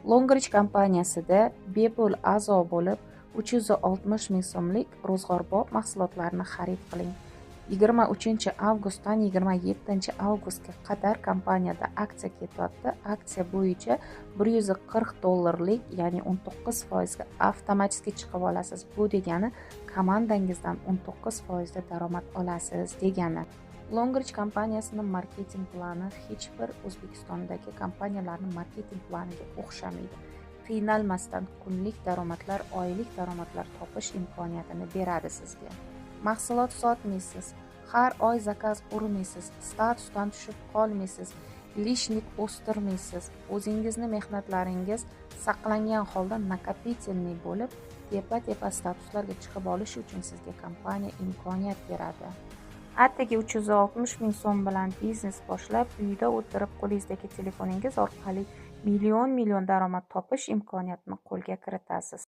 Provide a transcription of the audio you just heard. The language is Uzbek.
Longrich kompaniyasida bepul a'zo bo'lib, 360 ming so'mlik ro'zg'orbop mahsulotlarni xarid qiling. 23 avgustdan 27 avgustga qadar kompaniyada aksiya ketyapti. Aksiya bo'yicha $140, ya'ni 19% ga avtomatik chiqib olasiz. Bu degani komandangizdan 19% da daromad olasiz degani. Longrich kompaniyasining marketing plani hech bir O'zbekistondagi kompaniyalarning marketing planiga o'xshamaydi. Qiynalmasdan kunlik daromadlar, oylik daromadlar topish imkoniyatini beradi sizga. Mahsulot sotmaysiz, har oy zakaz urmaysiz, statusdan tushib qolmaysiz, lishnik o'stirmaysiz. O'zingizni mehnatlaringiz saqlangan holda nakopitelniy bo'lib, tepa statuslarga chiqib olish uchun sizga kompaniya imkoniyat beradi. Atigi 360 ming so'm bilan biznes boshlab, uyda o'tirib qo'lingizdagi telefoningiz orqali million daromad topish imkoniyatini qo'lga kiritasiz.